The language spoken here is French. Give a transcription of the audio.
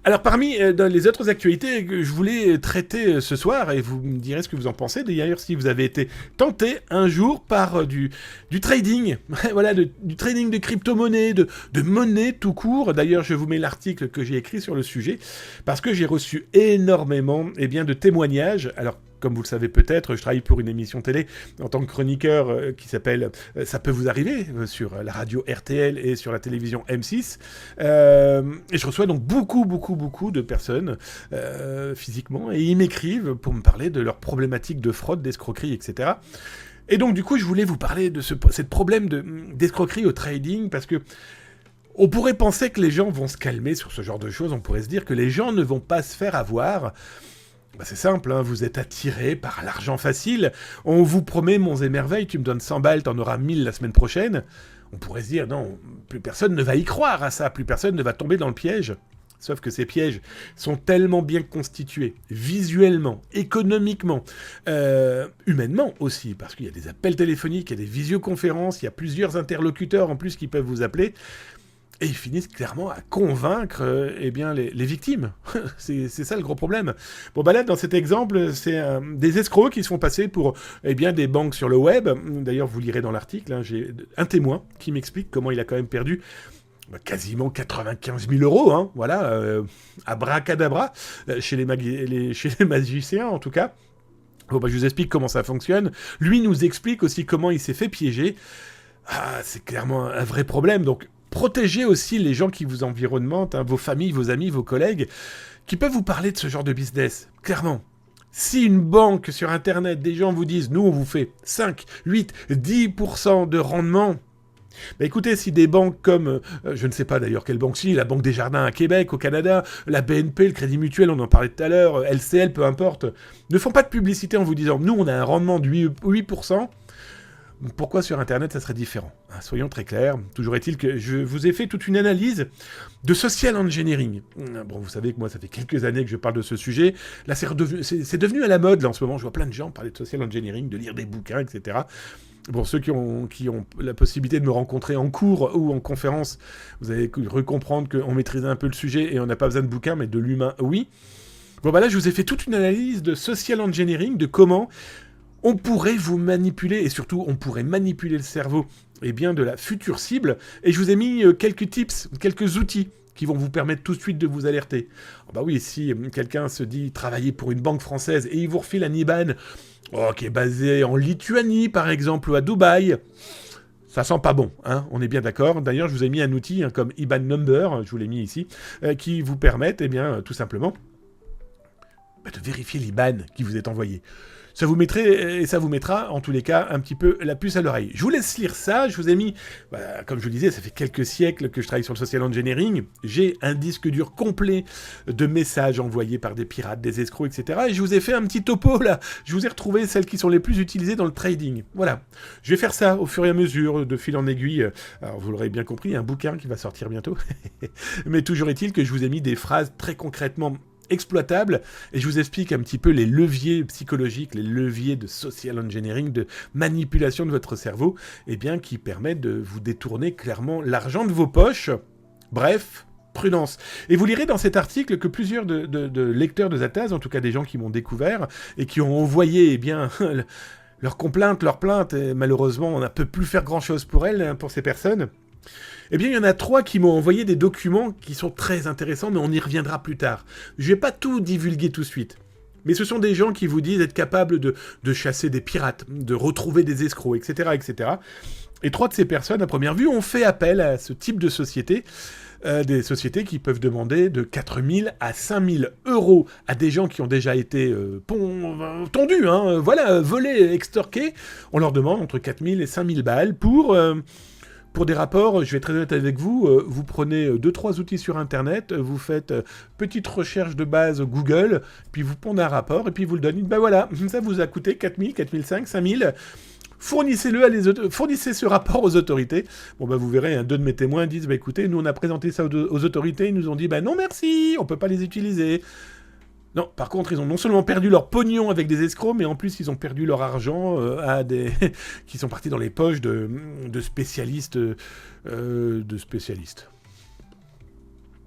Alors parmi dans les autres actualités que je voulais traiter ce soir, et vous me direz ce que vous en pensez, d'ailleurs si vous avez été tenté un jour par du trading, voilà, du trading de crypto-monnaie, de monnaie tout court. D'ailleurs je vous mets l'article que j'ai écrit sur le sujet, parce que j'ai reçu énormément de témoignages. Alors comme vous le savez peut-être, je travaille pour une émission télé en tant que chroniqueur qui s'appelle Ça peut vous arriver sur la radio RTL et sur la télévision M6. Et je reçois donc beaucoup de personnes physiquement et ils m'écrivent pour me parler de leurs problématiques de fraude, d'escroquerie, etc. Et donc du coup, je voulais vous parler de ce problème d'escroquerie au trading parce que on pourrait penser que les gens vont se calmer sur ce genre de choses. On pourrait se dire que les gens ne vont pas se faire avoir. Bah c'est simple, hein, vous êtes attiré par l'argent facile. On vous promet monts et merveilles, tu me donnes 100 balles, t'en auras 1000 la semaine prochaine. On pourrait se dire, non, plus personne ne va y croire à ça, plus personne ne va tomber dans le piège. Sauf que ces pièges sont tellement bien constitués, visuellement, économiquement, humainement aussi, parce qu'il y a des appels téléphoniques, il y a des visioconférences, il y a plusieurs interlocuteurs en plus qui peuvent vous appeler. Et ils finissent clairement à convaincre les victimes. c'est ça le gros problème. Bon, bah là, dans cet exemple, c'est des escrocs qui se font passer pour des banques sur le web. D'ailleurs, vous lirez dans l'article, hein, j'ai un témoin qui m'explique comment il a quand même perdu quasiment 95 000 euros, hein, voilà, abracadabra, chez les magiciens en tout cas. Bon, bah, je vous explique comment ça fonctionne. Lui nous explique aussi comment il s'est fait piéger. Ah, c'est clairement un vrai problème, donc protégez aussi les gens qui vous environnent, hein, vos familles, vos amis, vos collègues, qui peuvent vous parler de ce genre de business. Clairement. Si une banque sur Internet, des gens vous disent « Nous, on vous fait 5, 8, 10% de rendement », bah écoutez, si des banques comme, je ne sais pas d'ailleurs quelle banque, si, la Banque des Jardins à Québec, au Canada, la BNP, le Crédit Mutuel, on en parlait tout à l'heure, LCL, peu importe, ne font pas de publicité en vous disant « Nous, on a un rendement de 8%. Pourquoi sur Internet ça serait différent ? Soyons très clairs. Toujours est-il que je vous ai fait toute une analyse de social engineering. Bon, vous savez que moi, ça fait quelques années que je parle de ce sujet. Là, c'est devenu à la mode, là, en ce moment. Je vois plein de gens parler de social engineering, de lire des bouquins, etc. Bon, ceux qui ont la possibilité de me rencontrer en cours ou en conférence, vous allez recomprendre qu'on maîtrise un peu le sujet et on n'a pas besoin de bouquins, mais de l'humain, oui. Bon, bah là, je vous ai fait toute une analyse de social engineering, de comment on pourrait vous manipuler, et surtout, on pourrait manipuler le cerveau de la future cible. Et je vous ai mis quelques tips, quelques outils qui vont vous permettre tout de suite de vous alerter. Oh bah oui, si quelqu'un se dit travailler pour une banque française et il vous refile un IBAN qui est basé en Lituanie, par exemple, ou à Dubaï, ça sent pas bon, hein, on est bien d'accord. D'ailleurs, je vous ai mis un outil comme IBAN Number, je vous l'ai mis ici, qui vous permettent, tout simplement, de vérifier l'IBAN qui vous est envoyé. Ça vous mettra, en tous les cas, un petit peu la puce à l'oreille. Je vous laisse lire ça. Je vous ai mis, comme je vous le disais, ça fait quelques siècles que je travaille sur le social engineering. J'ai un disque dur complet de messages envoyés par des pirates, des escrocs, etc. Et je vous ai fait un petit topo, là. Je vous ai retrouvé celles qui sont les plus utilisées dans le trading. Voilà. Je vais faire ça au fur et à mesure, de fil en aiguille. Alors, vous l'aurez bien compris, il y a un bouquin qui va sortir bientôt. Mais toujours est-il que je vous ai mis des phrases très concrètement exploitable, et je vous explique un petit peu les leviers psychologiques, les leviers de social engineering, de manipulation de votre cerveau, qui permettent de vous détourner clairement l'argent de vos poches. Bref, prudence. Et vous lirez dans cet article que plusieurs de lecteurs de Zataz, en tout cas des gens qui m'ont découvert, et qui ont envoyé, leurs complaintes, leurs plaintes, et malheureusement, on ne peut plus faire grand-chose pour elles, hein, pour ces personnes. Il y en a 3 qui m'ont envoyé des documents qui sont très intéressants, mais on y reviendra plus tard. Je vais pas tout divulguer tout de suite. Mais ce sont des gens qui vous disent être capables de chasser des pirates, de retrouver des escrocs, etc., etc. Et 3 de ces personnes, à première vue, ont fait appel à ce type de société, des sociétés qui peuvent demander de 4 000 à 5 000 euros à des gens qui ont déjà été tondus, hein, volés, extorqués. On leur demande entre 4 000 et 5 000 balles pour des rapports. Je vais être très honnête avec vous, vous prenez 2-3 outils sur Internet, vous faites petite recherche de base Google, puis vous pondez un rapport, et puis vous le donnez. Voilà, ça vous a coûté 4 000, 4 500, 5 000. Fournissez ce rapport aux autorités. Bon, vous verrez, 2 de mes témoins disent, écoutez, nous on a présenté ça aux autorités, ils nous ont dit, non merci, on peut pas les utiliser. Non, par contre, ils ont non seulement perdu leur pognon avec des escrocs, mais en plus, ils ont perdu leur argent qui sont partis dans les poches de spécialistes.